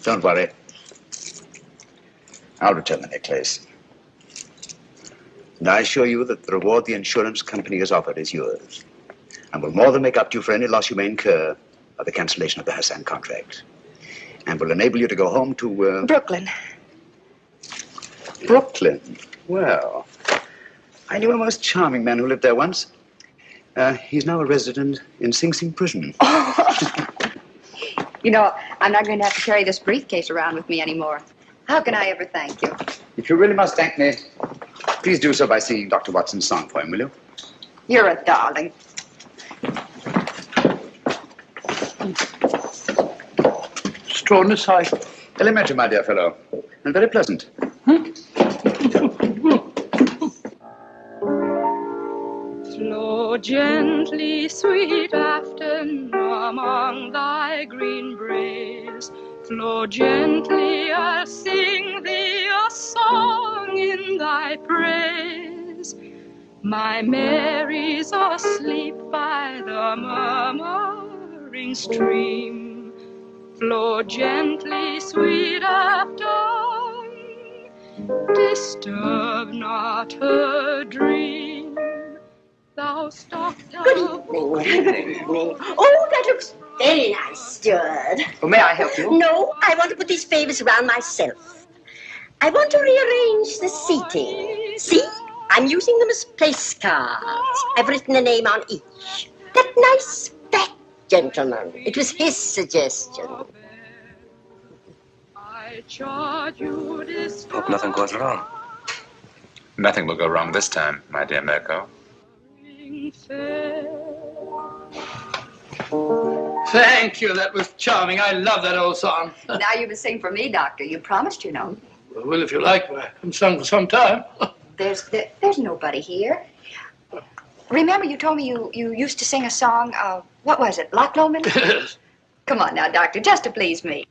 Don't worry. I'll return the necklace. And I assure you that the reward the insurance company has offered is yours, and will more than make up to you for any loss you may incur by the cancellation of the Hassan contract, and will enable you to go home to... Brooklyn. Brooklyn? Well, I knew a most charming man who lived there once. He's now a resident in Sing Sing prison. You know, I'm not going to have to carry this briefcase around with me anymore. How can I ever thank you? If you really must thank me, please do so by singing Dr. Watson's song for him, will you? You're a darling. Extraordinary sight. Elementary, my dear fellow, and very pleasant. Flow gently, sweet afton, among thy green braes. Flow gently, I'll sing thee a song in thy praise. My Mary's asleep by the murmuring stream. Flow gently, sweet afton, disturb not her dream. Thou stopped down. Good evening. Oh, that looks very nice, steward. Oh, may I help you? No, I want to put these favors around myself. I want to rearrange the seating. See? I'm using them as place cards. I've written a name on each. That nice fat gentleman. It was his suggestion. Hope nothing goes wrong. Nothing will go wrong this time, my dear Mirko. Thank you. That was charming. I love that old song. Now you must sing for me, Doctor. You promised, you know. Well, if you like, I haven't sung for some time. There's nobody here. Remember you told me you used to sing a song, what was it, Loch Lomond? Yes. Come on now, Doctor, just to please me.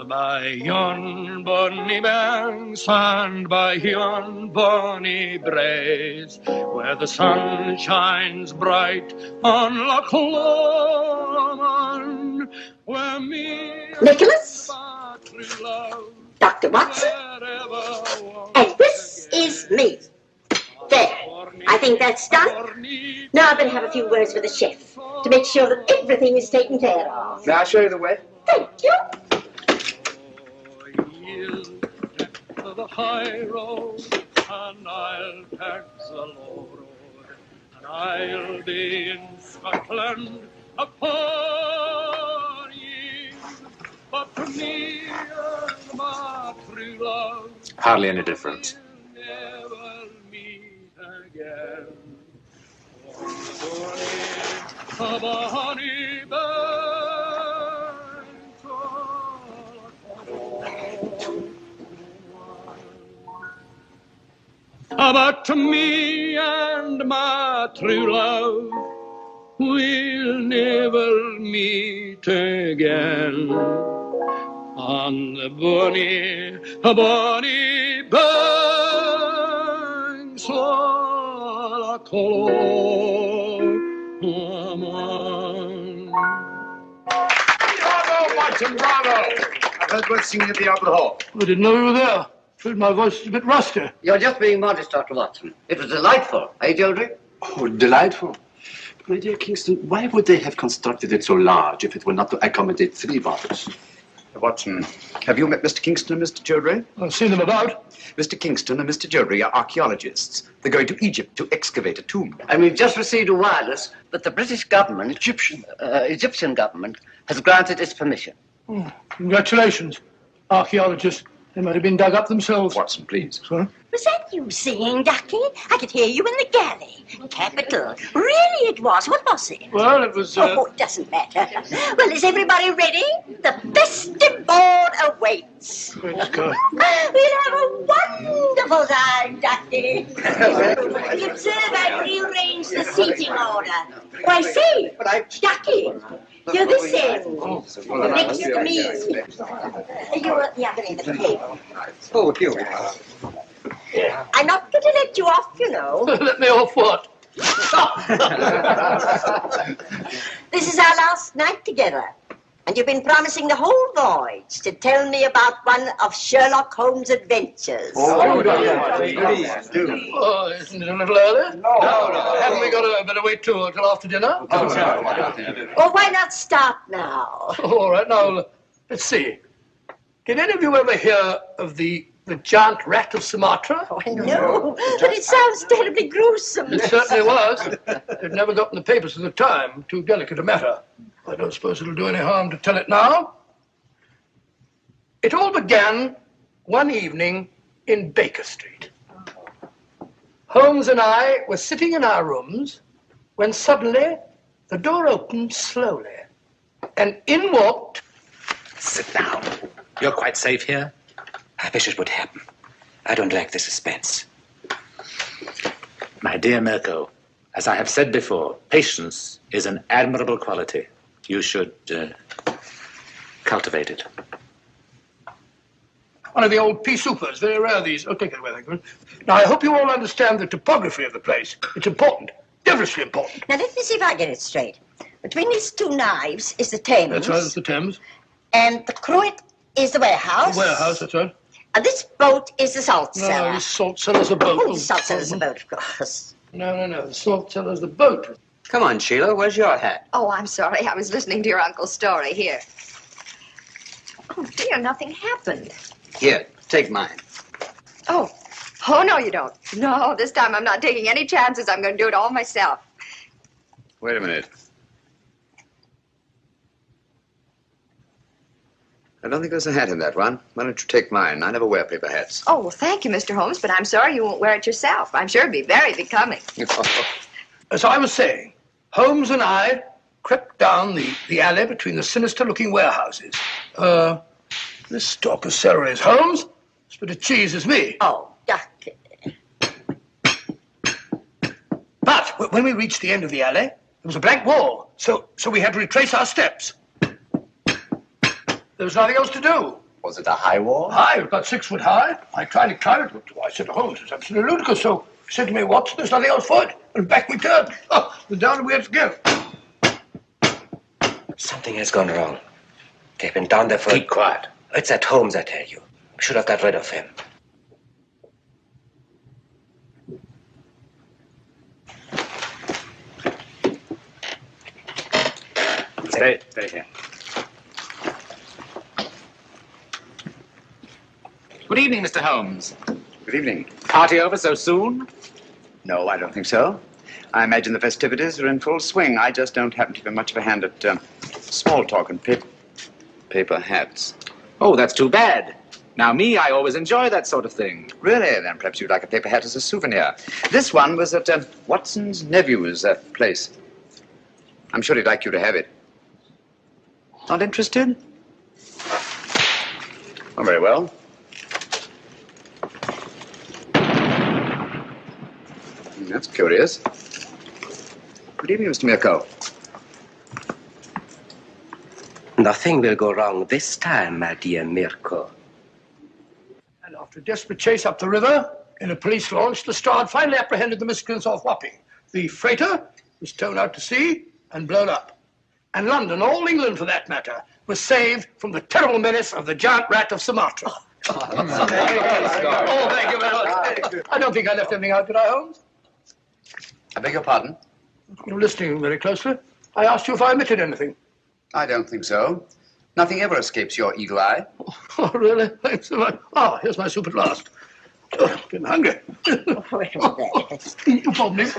By yon bonny banks and by yon bonny braes, where the sun shines bright on Loch Lomond, where me Nicholas, Dr. Watson, and this is me. There, I think that's done. Now I better have a few words with the chef to make sure that everything is taken care of. May I show you the way? Thank you. The high road, and I'll tax the low road, and I'll be in Scotland upon ye. But for me and my true love, Hardly any difference. we'll never meet again. a bonny bird. But me and my true love will never meet again. On the bonny banks of la Colombe. Bravo, Watson, bravo! I've heard both singing at the Opera Hall. I didn't know you were there. Felt my voice is a bit rusty. You're just being modest, Dr. Watson. It was delightful, eh, Georgie? Oh, delightful. My dear Kingston, why would they have constructed it so large if it were not to accommodate 3 bottles? Watson, have you met Mr. Kingston and Mr. Jodrey? I've seen them about. Mr. Kingston and Mr. Jodrey are archaeologists. They're going to Egypt to excavate a tomb. And we've just received a wireless that the British government, Egyptian government, has granted its permission. Oh, congratulations, archaeologists. They might have been dug up themselves. Watson, please. Sorry? Was that you singing, Ducky? I could hear you in the galley. Capital. Really it was. What was it? Well, it was... Oh, it doesn't matter. Well, is everybody ready? The festive board awaits. Great Scott. We'll have a wonderful time, Ducky. You observe I've rearranged the seating order. Why, say, Ducky, you're this end. Next to me. You're at the other end of the table. Oh, you. I'm not going to let you off, you know. Let me off what? This is our last night together. And you've been promising the whole voyage to tell me about one of Sherlock Holmes' adventures. Oh, isn't it a little early? No. Haven't we got a better wait till after dinner? Well, why not start now? All right, now, let's see. Did any of you ever hear of the giant rat of Sumatra? Oh, no, but it sounds terribly gruesome. It certainly was. It never got in the papers at the time. Too delicate a matter. I don't suppose it'll do any harm to tell it now. It all began one evening in Baker Street. Holmes and I were sitting in our rooms when suddenly the door opened slowly and in walked... Sit down. You're quite safe here? I wish it would happen. I don't like the suspense. My dear Mirko, as I have said before, patience is an admirable quality. You should cultivate it. One of the old pea soupers, very rare these. Oh, take it away, thank you. Now, I hope you all understand the topography of the place. It's important, devilishly important. Now, let me see if I get it straight. Between these 2 knives is the Thames. That's right, it's the Thames. And the Cruet is the warehouse. The warehouse, that's right. And this boat is the salt cellar. No, the salt cellar's a boat. Oh, the salt cellar's a boat, of course. No, the salt cellar's the boat. Come on, Sheila, where's your hat? Oh, I'm sorry. I was listening to your uncle's story. Here. Oh, dear, nothing happened. Here, take mine. Oh, no, you don't. No, this time I'm not taking any chances. I'm going to do it all myself. Wait a minute. I don't think there's a hat in that one. Why don't you take mine? I never wear paper hats. Oh, well, thank you, Mr. Holmes, but I'm sorry you won't wear it yourself. I'm sure it'd be very becoming. As I was saying, Holmes and I crept down the alley between the sinister-looking warehouses. This stalk of celery is Holmes. This bit of cheese is me. Oh, Ducky. But when we reached the end of the alley, there was a blank wall, so we had to retrace our steps. There was nothing else to do. Was it a high wall? High, about 6 foot high. I tried to climb it, but I said to Holmes, it's absolutely ludicrous. So he said to me, Watson, there's nothing else for it. And back we turned. Oh, and down we had to go. Something has gone wrong. They've been down there for... Keep quiet. It's at Holmes, I tell you. We should have got rid of him. Stay here. Good evening, Mr. Holmes. Good evening. Party over so soon? No, I don't think so. I imagine the festivities are in full swing. I just don't happen to be much of a hand at small talk and paper hats. Oh, that's too bad. Now, I always enjoy that sort of thing. Really? Then perhaps you'd like a paper hat as a souvenir. This one was at Watson's nephew's place. I'm sure he'd like you to have it. Not interested? Oh, very well. That's curious. Good evening, Mr. Mirko. Nothing will go wrong this time, my dear Mirko. And after a desperate chase up the river in a police launch, the Strad finally apprehended the miscreants off Wapping. The freighter was towed out to sea and blown up. And London, all England for that matter, was saved from the terrible menace of the giant rat of Sumatra. Oh, thank you very much. I don't think I left anything out, did I, Holmes? I beg your pardon? You're listening very closely. I asked you if I omitted anything. I don't think so. Nothing ever escapes your eagle eye. Oh, really? Thanks so much. Oh, here's my soup at last. Oh, getting hungry. Wait a minute. No problem.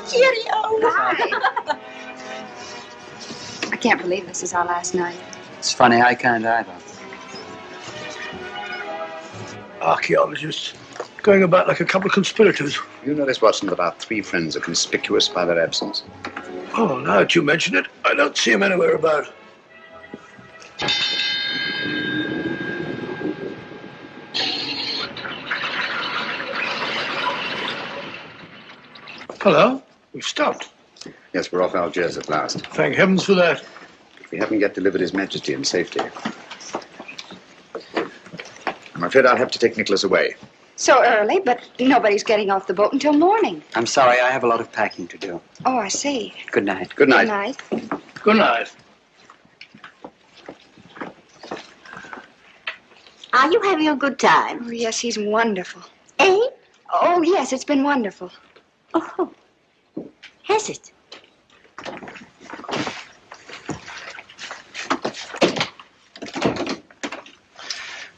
Cheerio. Hi. I can't believe this is our last night. It's funny, I can't either. Archaeologists going about like a couple of conspirators. You notice, Watson, that our three friends are conspicuous by their absence. Oh, now that you mention it, I don't see him anywhere about. Hello? We've stopped. Yes, we're off Algiers at last. Thank heavens for that. We haven't yet delivered His Majesty in safety. I'm afraid I'll have to take Nicholas away. So early, but nobody's getting off the boat until morning. I'm sorry, I have a lot of packing to do. Oh, I see. Good night. Good night. Good night. Good night. Are you having a good time? Oh, yes, he's wonderful. Eh? Oh, yes, it's been wonderful. Oh, has it?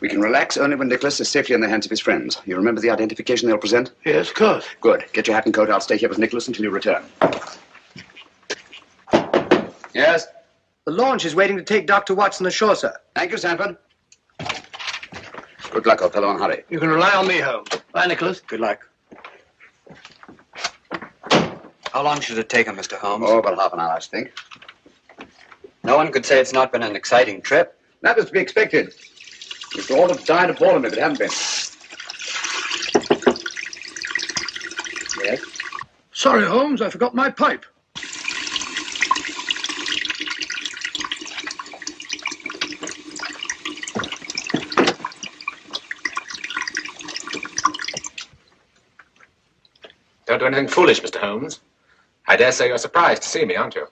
We can relax only when Nicholas is safely in the hands of his friends. You remember the identification they'll present? Yes, of course. Good. Get your hat and coat. I'll stay here with Nicholas until you return. Yes? The launch is waiting to take Dr. Watson ashore, sir. Thank you, Sanford. Good luck, old fellow, and hurry. You can rely on me, Holmes. Bye, Nicholas. Good luck. How long should it take him, Mr. Holmes? Oh, about half an hour, I think. No one could say it's not been an exciting trip. That was to be expected. We'd all have died of boredom if it hadn't been. Yes? Sorry, Holmes, I forgot my pipe. Don't do anything foolish, Mr. Holmes. I dare say you're surprised to see me, aren't you?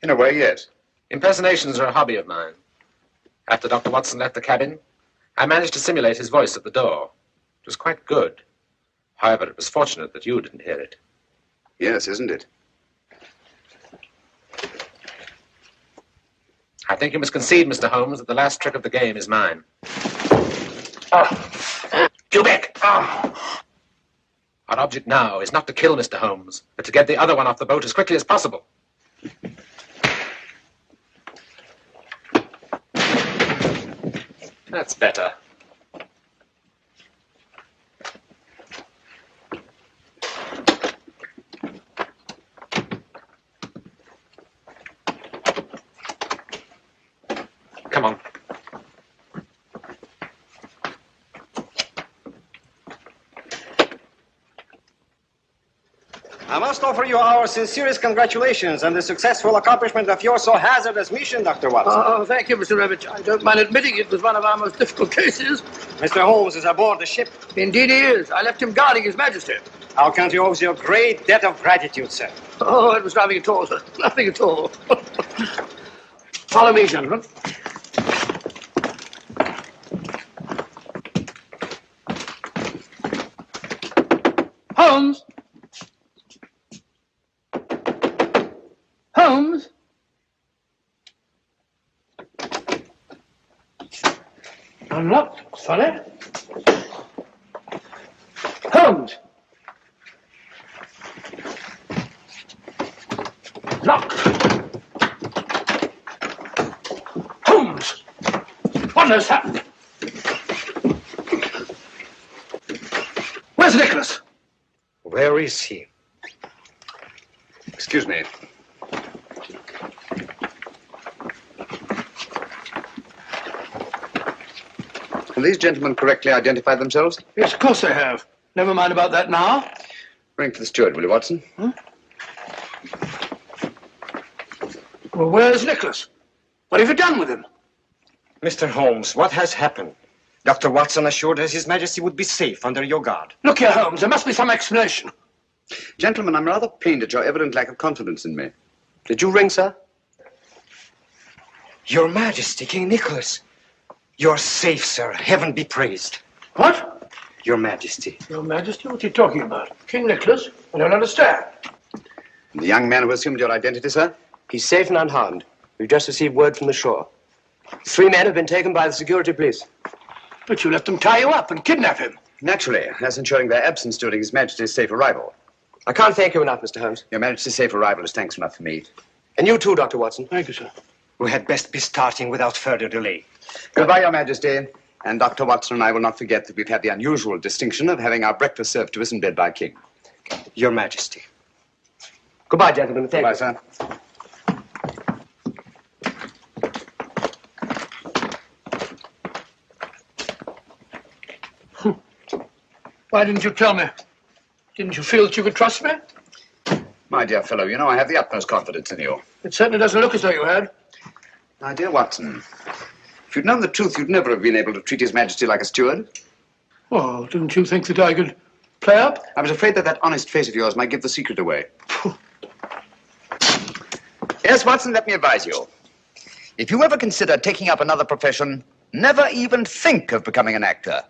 In a way, yes. Impersonations are a hobby of mine. After Dr. Watson left the cabin, I managed to simulate his voice at the door. It was quite good. However, it was fortunate that you didn't hear it. Yes, isn't it? I think you must concede, Mr. Holmes, that the last trick of the game is mine. Quebec! Our object now is not to kill Mr. Holmes, but to get the other one off the boat as quickly as possible. That's better. Come on. I must offer you our sincerest congratulations on the successful accomplishment of your so hazardous mission, Dr. Watson. Oh, thank you, Mr. Revich. I don't mind admitting it was one of our most difficult cases. Mr. Holmes is aboard the ship. Indeed he is. I left him guarding His Majesty. Our country owes you a great debt of gratitude, sir. Oh, it was nothing at all, sir. Nothing at all. Follow me, gentlemen. Holmes! Holmes! Unlocked. Funny. Holmes! Locked. Holmes! What has happened? Where's Nicholas? Where is he? Excuse me. Have these gentlemen correctly identified themselves? Yes, of course they have. Never mind about that now. Ring for the steward, will you, Watson? Well, where's Nicholas? What have you done with him? Mr. Holmes, what has happened? Dr. Watson assured us His Majesty would be safe under your guard. Look here, Holmes, there must be some explanation. Gentlemen, I'm rather pained at your evident lack of confidence in me. Did you ring, sir? Your Majesty, King Nicholas. You're safe, sir. Heaven be praised. What? Your Majesty. Your Majesty? What are you talking about? King Nicholas? I don't understand. The young man who assumed your identity, sir? He's safe and unharmed. We've just received word from the shore. 3 men have been taken by the security police. But you let them tie you up and kidnap him. Naturally, as ensuring their absence during His Majesty's safe arrival. I can't thank you enough, Mr. Holmes. Your Majesty's safe arrival is thanks enough for me. And you too, Dr. Watson. Thank you, sir. We had best be starting without further delay. Goodbye, Your Majesty. And Dr. Watson and I will not forget that we've had the unusual distinction of having our breakfast served to us in bed by King. Your Majesty. Goodbye, gentlemen. Thank Goodbye, you. sir. Why didn't you tell me? Didn't you feel that you could trust me? My dear fellow, you know I have the utmost confidence in you. It certainly doesn't look as though you had. My dear Watson, if you'd known the truth, you'd never have been able to treat His Majesty like a steward. Well, didn't you think that I could play up? I was afraid that that honest face of yours might give the secret away. Yes, Watson, let me advise you. If you ever consider taking up another profession, never even think of becoming an actor.